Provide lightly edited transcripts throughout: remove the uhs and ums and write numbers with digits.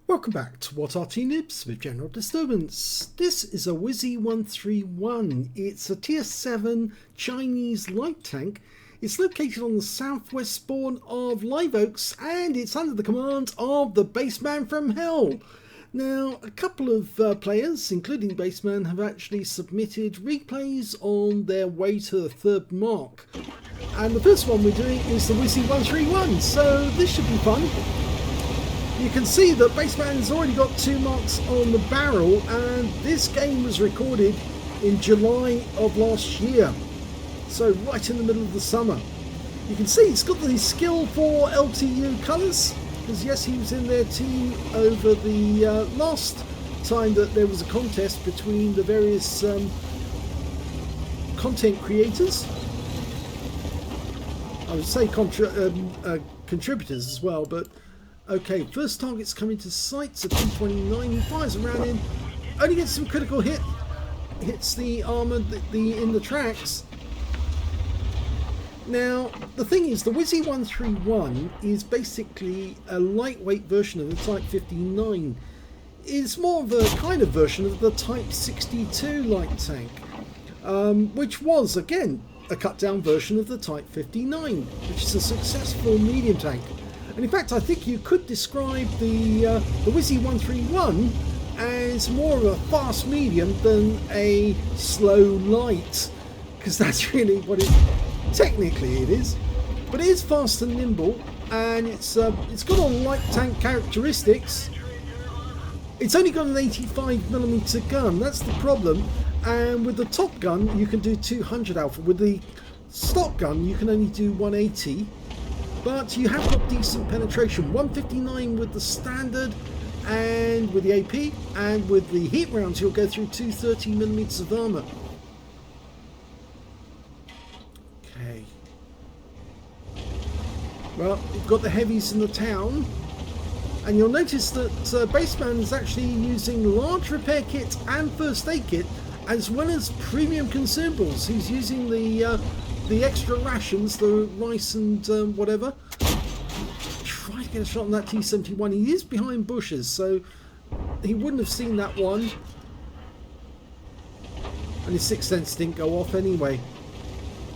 Welcome back to What Arty Noobs with General Disturbance. This is a WZ-131. It's a tier 7 Chinese light tank. It's located on the southwest spawn of Live Oaks and it's under the command of the Bassman from Hell. Now, a couple of players, including Bassman, have actually submitted replays on their way to the third mark. And the first one we're doing is the WZ-131, so this should be fun. You can see that Bassman's already got 2 marks on the barrel, and this game was recorded in July of last year, so right in the middle of the summer. You can see it's got the skill for LTU colours, because yes, he was in their team over the last time that there was a contest between the various content creators. I would say contributors as well, but okay, first target's coming to sight, so T29, he fires around in, only gets some critical hit, hits the armour in the tracks. Now, the thing is, the WZ-131 is basically a lightweight version of the Type 59. It's more of a kind of version of the Type 62 light tank, which was, again, a cut-down version of the Type 59, which is a successful medium tank. And in fact, I think you could describe the WZ-131 as more of a fast medium than a slow light, because that's really what it technically it is. But it is fast and nimble, and it's got all light tank characteristics. It's only got an 85mm gun. That's the problem. And with the top gun, you can do 200 alpha. With the stock gun, you can only do 180. But you have got decent penetration, 159 with the standard and with the AP, and with the heat rounds you'll go through 230mm of armour. Okay. Well, you've got the heavies in the town, and you'll notice that Bassman is actually using large repair kit and first aid kit, as well as premium consumables. He's using the extra rations, the rice and whatever. Try to get a shot on that T-71. He is behind bushes, so he wouldn't have seen that one. And his sixth sense didn't go off anyway.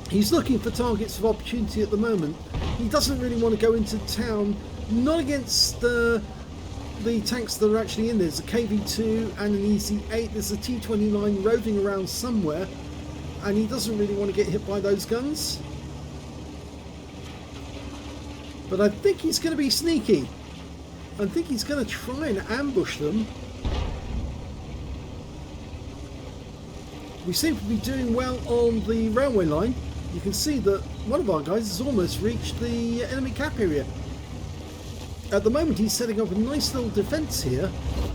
He's looking for targets of opportunity at the moment. He doesn't really want to go into town, not against the tanks that are actually in there. There's a KV-2 and an EZ-8. There's a T-29 roving around somewhere, and he doesn't really want to get hit by those guns. But I think he's going to be sneaky. I think he's going to try and ambush them. We seem to be doing well on the railway line. You can see that one of our guys has almost reached the enemy cap area. At the moment he's setting up a nice little defence here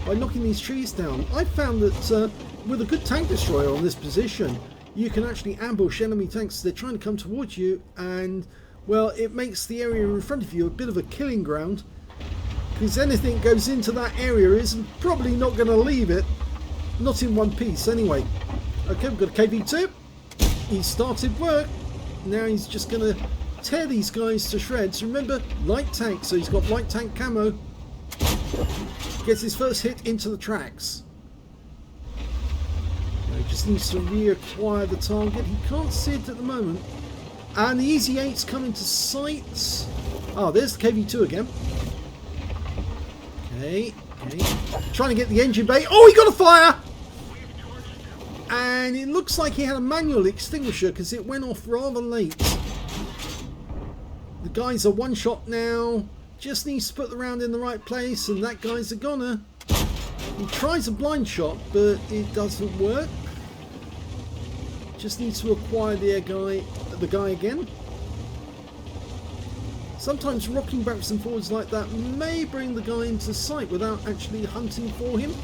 by knocking these trees down. I found that with a good tank destroyer on this position, you can actually ambush enemy tanks. They're trying to come towards you, and well, it makes the area in front of you a bit of a killing ground, because anything goes into that area is probably not going to leave it, not in one piece anyway. Okay, we've got a KV-2. He started work. Now he's just going to tear these guys to shreds. Remember, light tank, so he's got light tank camo. Gets his first hit into the tracks. He just needs to reacquire the target. He can't see it at the moment. And the EZ-8's coming to sight. Oh, there's the KV-2 again. Okay. Trying to get the engine bay. Oh, he got a fire! And it looks like he had a manual extinguisher because it went off rather late. The guy's a one-shot now. Just needs to put the round in the right place, and that guy's a goner. He tries a blind shot, but it doesn't work. Just needs to acquire the guy again. Sometimes rocking backwards and forwards like that may bring the guy into sight without actually hunting for him.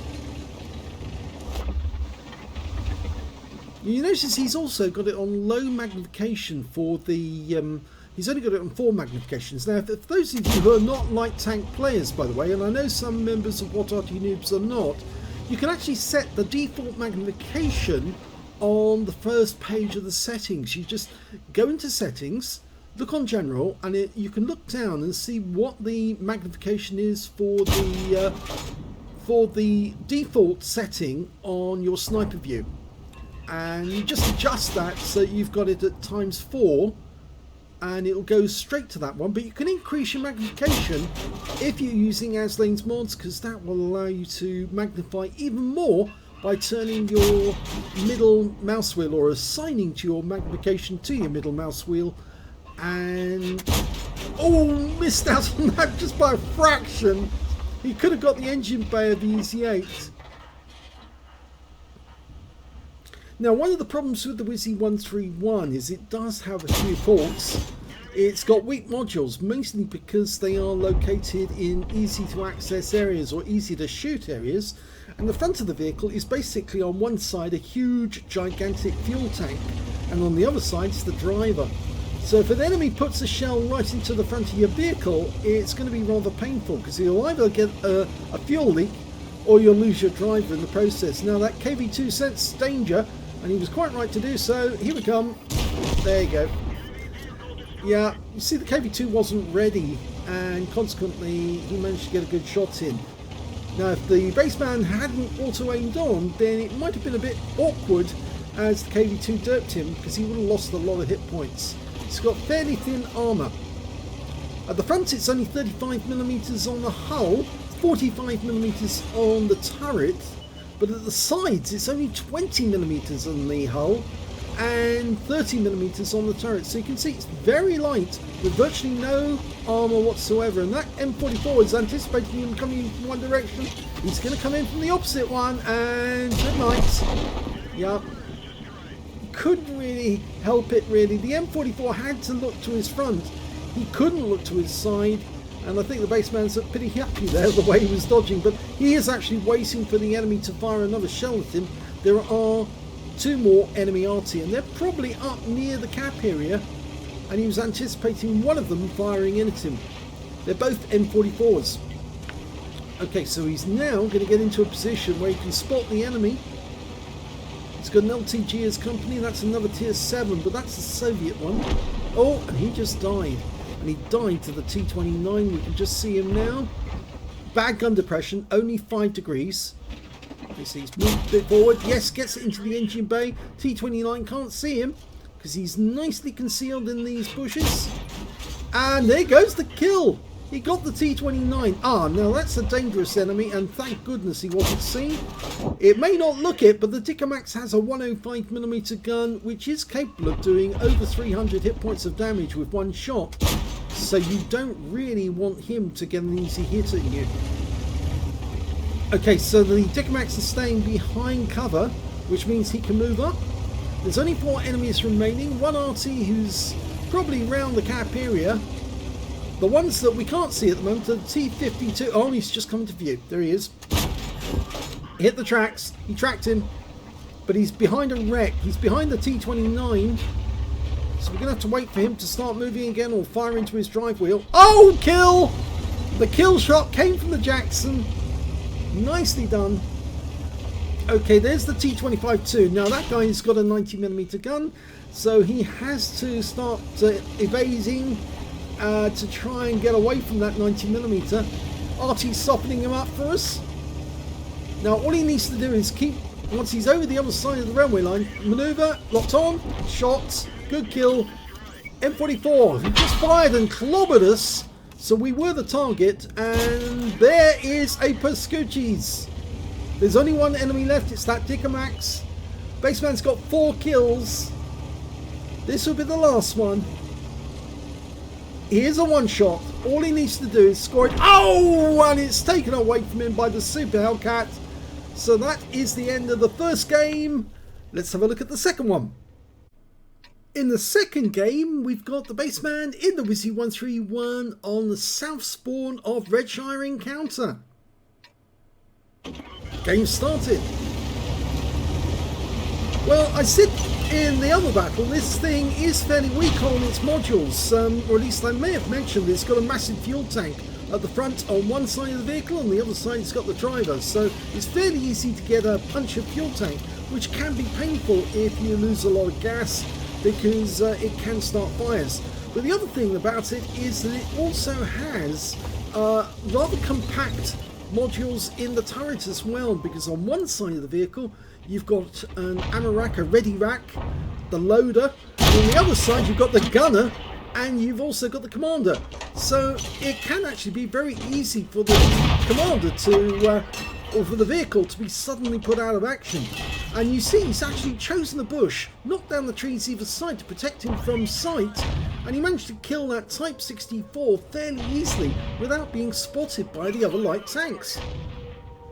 You notice he's also got it on low magnification for the... he's only got it on 4 magnifications. Now, for those of you who are not light tank players, by the way, and I know some members of What Arty Noobs are not, you can actually set the default magnification on the first page of the settings. You just go into settings, look on general, and you can look down and see what the magnification is for the default setting on your sniper view, and you just adjust that so you've got it at ×4, and it'll go straight to that one. But you can increase your magnification if you're using Aslains mods, because that will allow you to magnify even more by turning your middle mouse wheel, or assigning to your magnification to your middle mouse wheel. And oh, missed out on that just by a fraction. He could have got the engine bay of the EZ8. Now, one of the problems with the WZ-131 is it does have a few faults. It's got weak modules, mostly because they are located in easy to access areas or easy to shoot areas. And the front of the vehicle is basically on one side a huge, gigantic fuel tank, and on the other side is the driver. So if an enemy puts a shell right into the front of your vehicle, it's going to be rather painful, because you'll either get a fuel leak or you'll lose your driver in the process. Now that KV2 sensed danger, and he was quite right to do so. Here we come. There you go. Yeah, you see the KV2 wasn't ready, and consequently he managed to get a good shot in. Now if the baseman hadn't auto-aimed on, then it might have been a bit awkward as the KV2 derped him, because he would have lost a lot of hit points. It's got fairly thin armour. At the front it's only 35mm on the hull, 45mm on the turret, but at the sides it's only 20mm on the hull and 30mm on the turret. So you can see it's very light with virtually no armour whatsoever, and that M44 is anticipating him coming in from one direction. He's going to come in from the opposite one, and good night. Yeah. Couldn't really help it really. The M44 had to look to his front. He couldn't look to his side, and I think the baseman's pretty happy there the way he was dodging, but he is actually waiting for the enemy to fire another shell at him. There are two more enemy Arty, and they're probably up near the cap area, and he was anticipating one of them firing in at him. They're both M44s. Okay, so he's now going to get into a position where he can spot the enemy. He's got an LTG as company. That's another tier 7, but that's the Soviet one. Oh, and he just died. And he died to the T-29. We can just see him now. Bad gun depression, only 5 degrees. You see he's moved a bit forward. Yes, gets it into the engine bay. T-29 can't see him because he's nicely concealed in these bushes. And there goes the kill. He got the T-29. Ah, now that's a dangerous enemy, and thank goodness he wasn't seen. It may not look it, but the Dicamax has a 105mm gun, which is capable of doing over 300 hit points of damage with one shot. So you don't really want him to get an easy hit at you. Okay, so the Dicamax is staying behind cover, which means he can move up. There's only 4 enemies remaining. One Arty who's probably round the cap area. The ones that we can't see at the moment are the T-52. Oh, he's just come into view. There he is. He hit the tracks. He tracked him. But he's behind a wreck. He's behind the T-29. So we're going to have to wait for him to start moving again or fire into his drive wheel. Oh, kill! The kill shot came from the Jackson. Nicely done. Okay, there's the T-25-2. Now that guy's got a 90mm gun. So he has to start evading to try and get away from that 90mm. Arty's softening him up for us. Now all he needs to do is keep, once he's over the other side of the railway line, manoeuvre, locked on, shots, good kill. M44, he just fired and clobbered us, so we were the target, and there is a Pascucci's. There's only one enemy left, it's that Dicamax. Baseman's got 4 kills. This will be the last one. Here's a one shot. All he needs to do is score it. Oh, and it's taken away from him by the Super Hellcat. So that is the end of the first game. Let's have a look at the second one. In the second game, we've got the baseman in the WZ-131 on the south spawn of Redshire Encounter. Game started. Well, I said in the other battle, this thing is fairly weak on its modules, or at least I may have mentioned it's got a massive fuel tank at the front on one side of the vehicle, on the other side it's got the driver, so it's fairly easy to get a punctured fuel tank, which can be painful if you lose a lot of gas, because it can start fires. But the other thing about it is that it also has rather compact modules in the turret as well, because on one side of the vehicle you've got an ammo rack, a ready rack, the loader, and on the other side you've got the gunner, and you've also got the commander. So it can actually be very easy for the commander to or for the vehicle to be suddenly put out of action. And you see he's actually chosen the bush, knocked down the trees either side to protect him from sight, and he managed to kill that Type 64 fairly easily without being spotted by the other light tanks.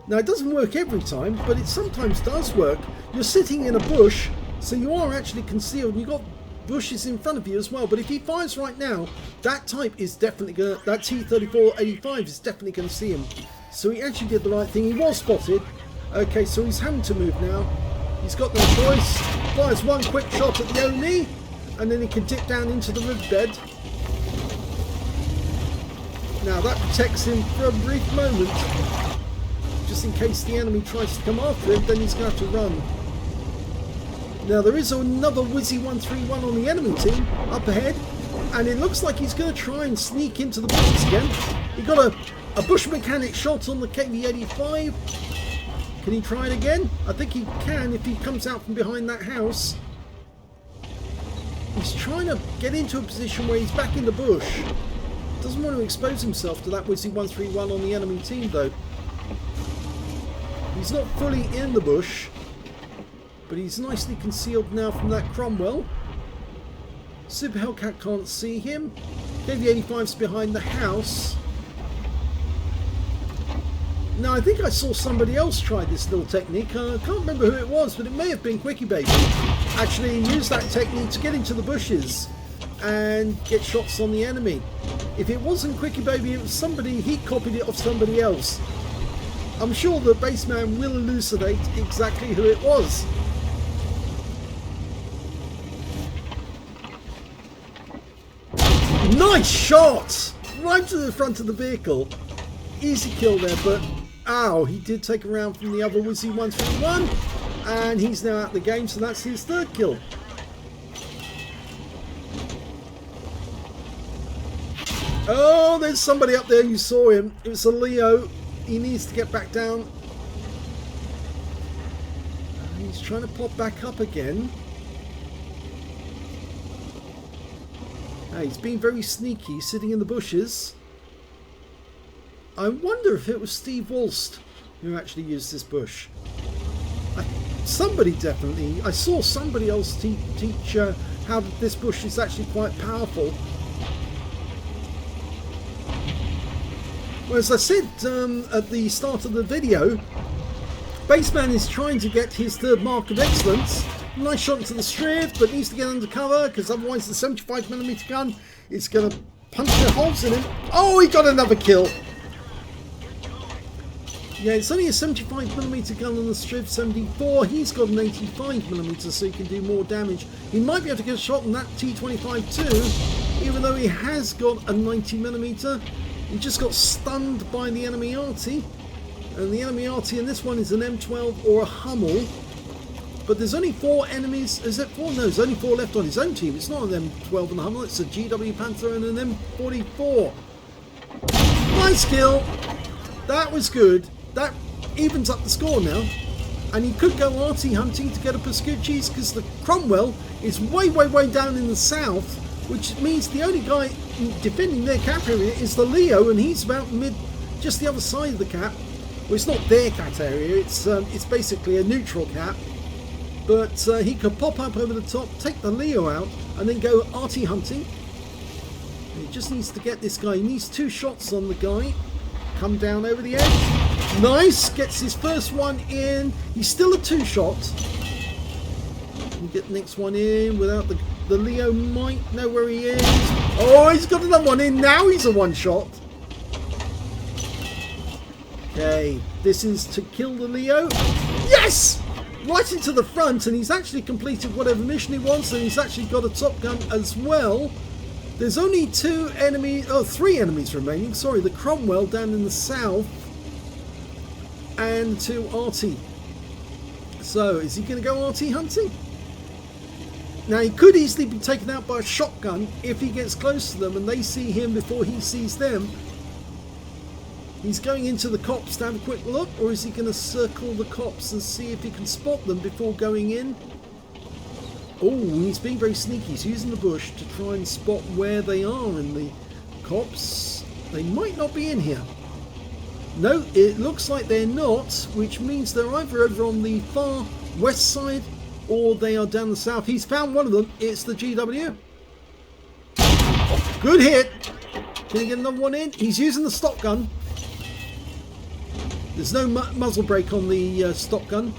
Now it doesn't work every time, but it sometimes does work. You're sitting in a bush, so you are actually concealed, and you've got bushes in front of you as well. But if he fires right now, that type is definitely gonna, that T-34-85 is definitely gonna see him. So he actually did the right thing. He was spotted. Okay, so he's having to move now. He's got no choice. Fires one quick shot at the ONE, and then he can dip down into the riverbed. Now that protects him for a brief moment. Just in case the enemy tries to come after him, then he's going to have to run. Now there is another WZ-131 on the enemy team up ahead, and it looks like he's going to try and sneak into the bushes again. He got a bush mechanic shot on the KV-85. Can he try it again? I think he can if he comes out from behind that house. He's trying to get into a position where he's back in the bush. Doesn't want to expose himself to that WZ-131 on the enemy team though. He's not fully in the bush, but he's nicely concealed now from that Cromwell. Super Hellcat can't see him. KV-85's behind the house. Now I think I saw somebody else try this little technique. I can't remember who it was, but it may have been Quickie Baby. Actually used that technique to get into the bushes and get shots on the enemy. If it wasn't Quickie Baby, it was somebody, he copied it off somebody else. I'm sure the Bassman will elucidate exactly who it was. Nice shot! Right to the front of the vehicle. Easy kill there, but ow, he did take a round from the other WZ-131, and he's now out of the game, so that's his third kill. Oh, there's somebody up there, you saw him. It was a Leo. He needs to get back down. He's trying to pop back up again. He's being very sneaky, sitting in the bushes. I wonder if it was Steve Wolst who actually used this bush. Somebody definitely. I saw somebody else teach how this bush is actually quite powerful. Well, as I said at the start of the video, Bassman is trying to get his third mark of excellence. Nice shot into the striv, but needs to get under cover because otherwise the 75mm gun is going to punch the holes in him. Oh, he got another kill. Yeah, it's only a 75mm gun on the Striv 74. He's got an 85mm, so he can do more damage. He might be able to get a shot on that T25 too, even though he has got a 90mm. He just got stunned by the enemy Arty, and the enemy Arty in this one is an M12 or a Hummel. But there's only 4 enemies. Is it 4? No, there's only 4 left on his own team. It's not an M12 and a Hummel. It's a GW Panther and an M44. Nice kill. That was good. That evens up the score now. And he could go Arty hunting to get a Pascucci's because the Cromwell is way down in the south, which means the only guy defending their cap area is the Leo, and he's about just the other side of the cap. Well, it's not their cap area. It's basically a neutral cap. But he could pop up over the top, take the Leo out, and then go Arty hunting. And he just needs to get this guy. He needs 2 shots on the guy. Come down over the edge. Nice! Gets his first one in. He's still a 2-shot. Can you get the next one in without the Leo might know where he is. Oh, he's got another one in. Now he's a 1-shot. Okay, this is to kill the Leo. Yes! Right into the front, and he's actually completed whatever mission he wants, and he's actually got a top gun as well. There's only 3 enemies remaining. Sorry, the Cromwell down in the south, and 2 Arty. So, is he going to go Arty hunting? Now, he could easily be taken out by a shotgun if he gets close to them and they see him before he sees them. He's going into the cops to have a quick look, or is he going to circle the cops and see if he can spot them before going in? Oh, he's being very sneaky. He's using the bush to try and spot where they are in the cops. They might not be in here. No, it looks like they're not, which means they're either over on the far west side or they are down the south. He's found one of them. It's the GW. Good hit. Can he get another one in? He's using the stock gun. There's no muzzle brake on the stock gun.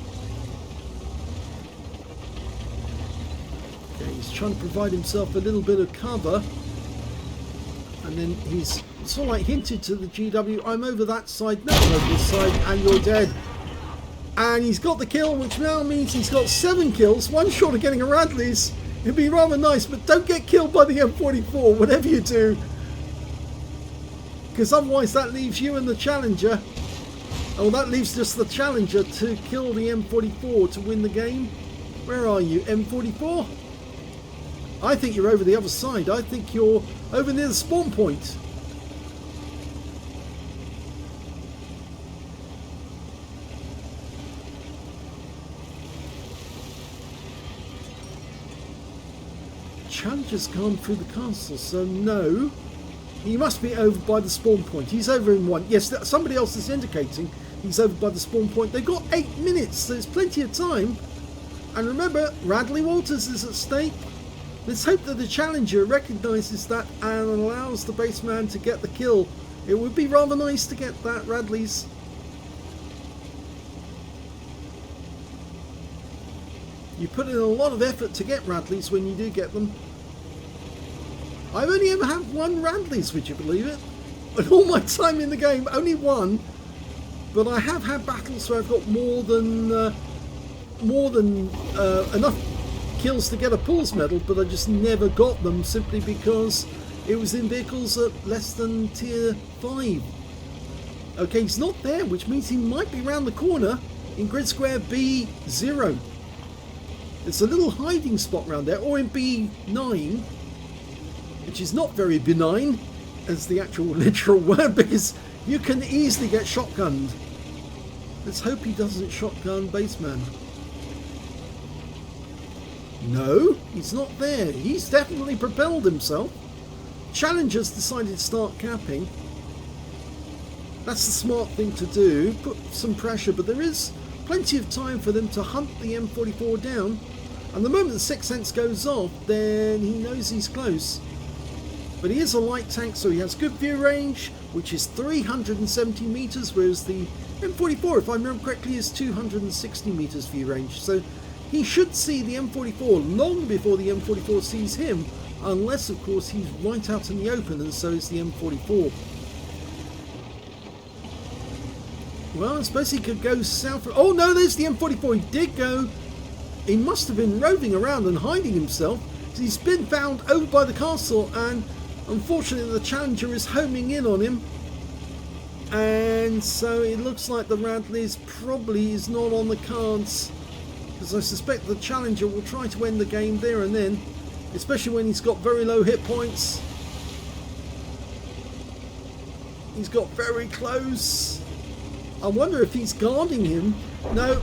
Okay, he's trying to provide himself a little bit of cover. And then he's sort of like hinted to the GW, I'm over that side, no, I'm over this side, and you're dead. And he's got the kill, which now means he's got 7 kills, one short of getting a Radley's. It'd be rather nice, but don't get killed by the M44, whatever you do. Because otherwise that leaves you and the Challenger. Oh, that leaves just the Challenger to kill the M44 to win the game. Where are you, M44? I think you're over the other side. I think you're over near the spawn point. Challenger's gone through the castle, so no. He must be over by the spawn point. He's over in one. Yes, somebody else is indicating he's over by the spawn point. They've got 8 minutes, so there's plenty of time. And remember, Radley Walters is at stake. Let's hope that the Challenger recognises that and allows the baseman to get the kill. It would be rather nice to get that Radley's. You put in a lot of effort to get Radley's when you do get them. I've only ever had 1 Radley's, would you believe it? In all my time in the game, only 1. But I have had battles where I've got more than enough kills to get a Pools medal, but I just never got them simply because it was in vehicles at less than tier 5. Okay, he's not there, which means he might be round the corner in grid square B0. It's a little hiding spot round there, or in B9, which is not very benign as the actual literal word, because you can easily get shotgunned. Let's hope he doesn't shotgun baseman. No, he's not there. He's definitely propelled himself. Challenger's decided to start capping. That's the smart thing to do. Put some pressure, but there is plenty of time for them to hunt the M44 down. And the moment the 6th sense goes off, then he knows he's close. But he is a light tank, so he has good view range, which is 370 meters, whereas the M44, if I remember correctly, is 260 meters view range. So he should see the M44 long before the M44 sees him, unless of course he's right out in the open, and so is the M44. Well, I suppose he could go south. Oh no, there's the M44. He did go. He must have been roving around and hiding himself. He's been found over by the castle, and unfortunately the Challenger is homing in on him. And so it looks like the Radley's probably is not on the cards, because I suspect the Challenger will try to end the game there and then, especially when he's got very low hit points. He's got very close. I wonder if he's guarding him. No,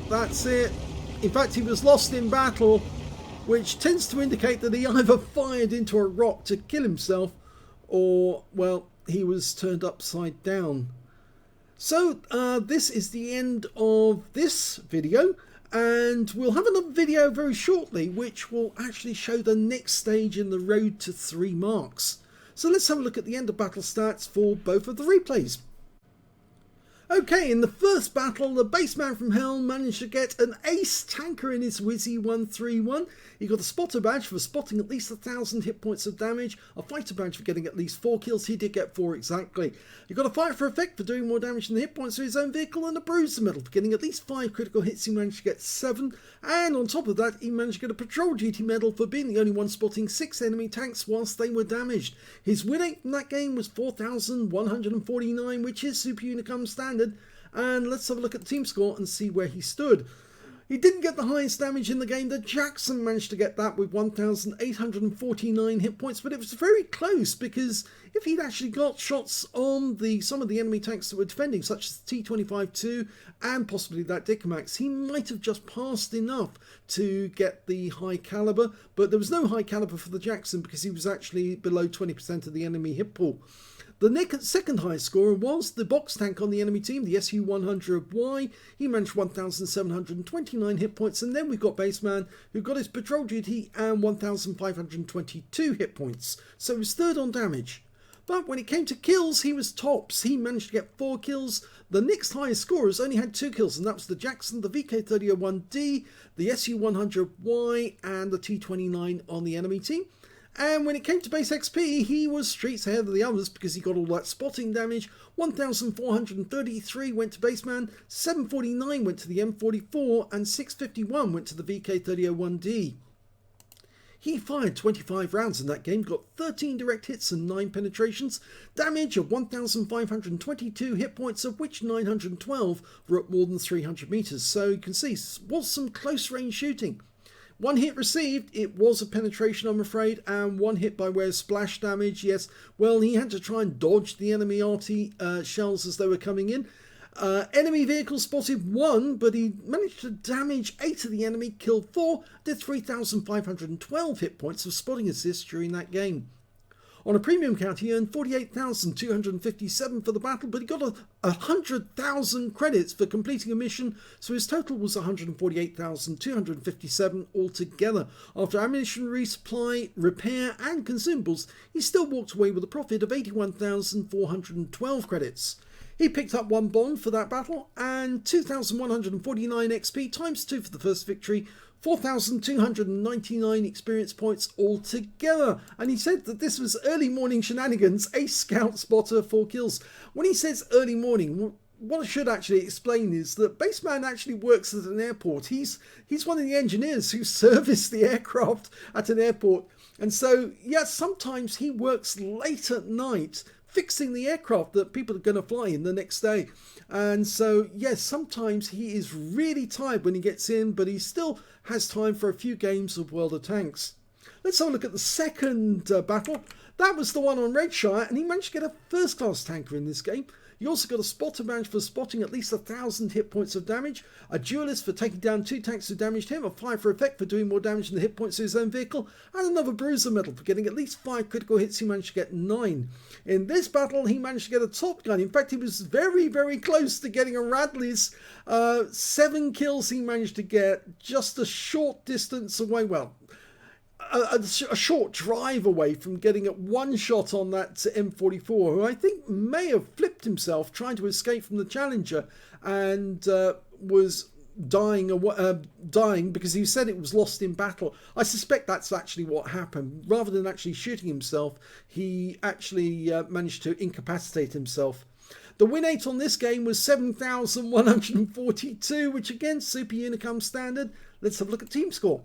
that's it. In fact, he was lost in battle, which tends to indicate that he either fired into a rock to kill himself, or, well, he was turned upside down. So this is the end of this video, and we'll have another video very shortly which will actually show the next stage in the road to 3 marks. So let's have a look at the end of battle stats for both of the replays. Okay, in the first battle, the baseman from hell managed to get an ace tanker in his WZ-131. He got a spotter badge for spotting at least 1,000 hit points of damage, a fighter badge for getting at least 4 kills. He did get 4 exactly. He got a fight for effect for doing more damage than the hit points of his own vehicle, and a bruiser medal for getting at least 5 critical hits. He managed to get 7, and on top of that, he managed to get a patrol duty medal for being the only one spotting 6 enemy tanks whilst they were damaged. His win rate in that game was 4,149, which is Super Unicum standard. And let's have a look at the team score and see where he stood. He didn't get the highest damage in the game. The Jackson managed to get that with 1,849 hit points, but it was very close, because if he'd actually got shots on some of the enemy tanks that were defending, such as the T-25-2 and possibly that Dickomax, he might have just passed enough to get the high caliber, but there was no high caliber for the Jackson because he was actually below 20% of the enemy hit pool. The second highest scorer was the box tank on the enemy team, the SU-100Y. He managed 1,729 hit points. And then we've got Bassman, who got his patrol duty and 1,522 hit points. So he was third on damage. But when it came to kills, he was tops. He managed to get 4 kills. The next highest scorers only had 2 kills, and that was the Jackson, the VK-3001D, the SU-100Y, and the T-29 on the enemy team. And when it came to base XP, he was streets ahead of the others because he got all that spotting damage. 1,433 went to Bassman, 749 went to the M44, and 651 went to the VK-3001D. He fired 25 rounds in that game, got 13 direct hits and 9 penetrations, damage of 1,522 hit points, of which 912 were at more than 300 meters. So you can see, it was some close range shooting. 1 hit received, it was a penetration, I'm afraid, and 1 hit by way of splash damage. Yes, well, he had to try and dodge the enemy Arty shells as they were coming in. Enemy vehicle spotted 1, but he managed to damage 8 of the enemy, killed 4, did 3,512 hit points of spotting assist during that game. On a premium count, he earned 48,257 for the battle, but he got 100,000 credits for completing a mission, so his total was 148,257 altogether. After ammunition resupply, repair and consumables, he still walked away with a profit of 81,412 credits. He picked up 1 bond for that battle and 2,149 XP times 2 for the first victory, 4,299 experience points altogether. And he said that this was early morning shenanigans, ace scout spotter, 4 kills. When he says early morning, what I should actually explain is that Bassman actually works at an airport. He's one of the engineers who service the aircraft at an airport. And so, yes, sometimes he works late at night fixing the aircraft that people are going to fly in the next day. And so, yes, sometimes he is really tired when he gets in, but he still has time for a few games of World of Tanks. Let's have a look at the second battle. That was the one on Redshire, and he managed to get a first-class tanker in this game. He also got a spotter badge for spotting at least 1,000 hit points of damage, a duelist for taking down 2 tanks who damaged him, a 5 for effect for doing more damage than the hit points of his own vehicle, and another bruiser medal for getting at least 5 critical hits. He managed to get 9. In this battle, he managed to get a top gun. In fact, he was very, very close to getting a Radley's. 7 kills he managed to get just a short distance away. Well, a short drive away from getting at 1 shot on that M44, who I think may have flipped himself trying to escape from the Challenger and was dying because he said it was lost in battle. I suspect that's actually what happened. Rather than actually shooting himself, he actually managed to incapacitate himself. The win rate on this game was 7,142, which again, Super Unicum standard. Let's have a look at team score.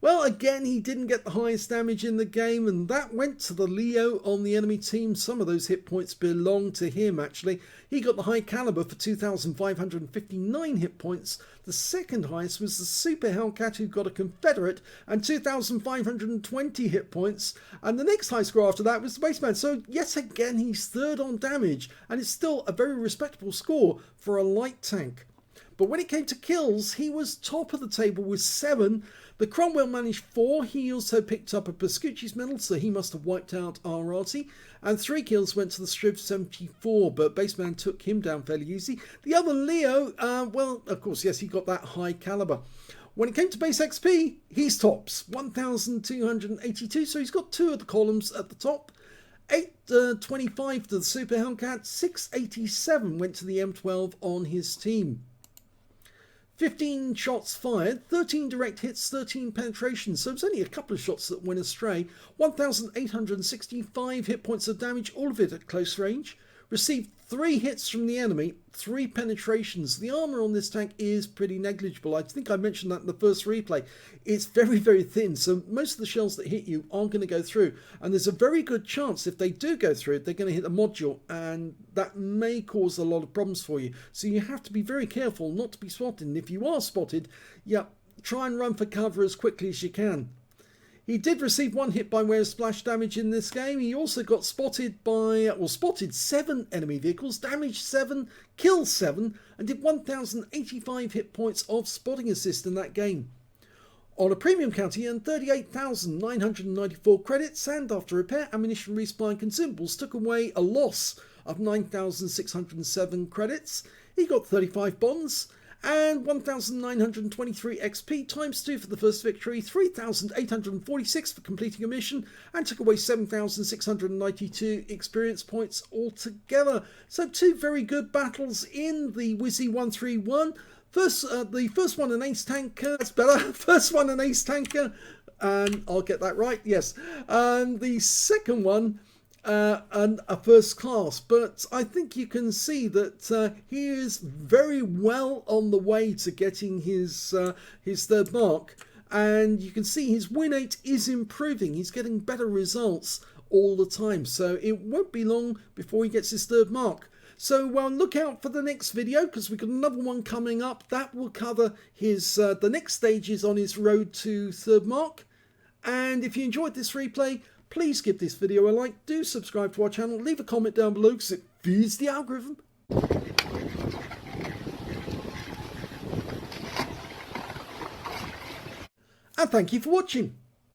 Well, again, he didn't get the highest damage in the game, and that went to the Leo on the enemy team. Some of those hit points belonged to him, actually. He got the high caliber for 2,559 hit points. The second highest was the Super Hellcat, who got a Confederate and 2,520 hit points. And the next high score after that was the Bassman. So, yet again, he's third on damage, and it's still a very respectable score for a light tank. But when it came to kills, he was top of the table with 7. The Cromwell managed 4. He also picked up a Pascucci's medal, so he must have wiped out our Arty. And 3 kills went to the Striv 74, but Bassman took him down fairly easy. The other Leo, well, of course, yes, he got that high caliber. When it came to base XP, he's tops, 1,282, so he's got 2 of the columns at the top. 825 to the Super Hellcat, 687 went to the M12 on his team. 15 shots fired, 13 direct hits, 13 penetrations, so it's only a couple of shots that went astray. 1,865 hit points of damage, all of it at close range. Received 3 hits from the enemy, 3 penetrations. The armor on this tank is pretty negligible. I think I mentioned that in the first replay. It's very, very thin, so most of the shells that hit you aren't going to go through. And there's a very good chance if they do go through, they're going to hit a module, and that may cause a lot of problems for you. So you have to be very careful not to be spotted. And if you are spotted, yeah, try and run for cover as quickly as you can. He did receive 1 hit by way of splash damage in this game. He also got spotted by, well, spotted 7 enemy vehicles, damaged 7, killed 7, and did 1,085 hit points of spotting assist in that game. On a premium count, he earned 38,994 credits, and after repair, ammunition, resupply, and consumables, took away a loss of 9,607 credits. He got 35 bonds and 1,923 XP times 2 for the first victory, 3,846 for completing a mission, and took away 7,692 experience points altogether. So 2 very good battles in the WZ-131. The first one an ace tanker, that's better, first one an ace tanker, and I'll get that right, yes. And the second one, and a first class, but I think you can see that he is very well on the way to getting his third mark, and you can see his win rate is improving. He's getting better results all the time, so it won't be long before he gets his third mark. So look out for the next video, because we've got another one coming up that will cover his the next stages on his road to third mark. And if you enjoyed this replay, please give this video a like, do subscribe to our channel, leave a comment down below because it feeds the algorithm. And thank you for watching.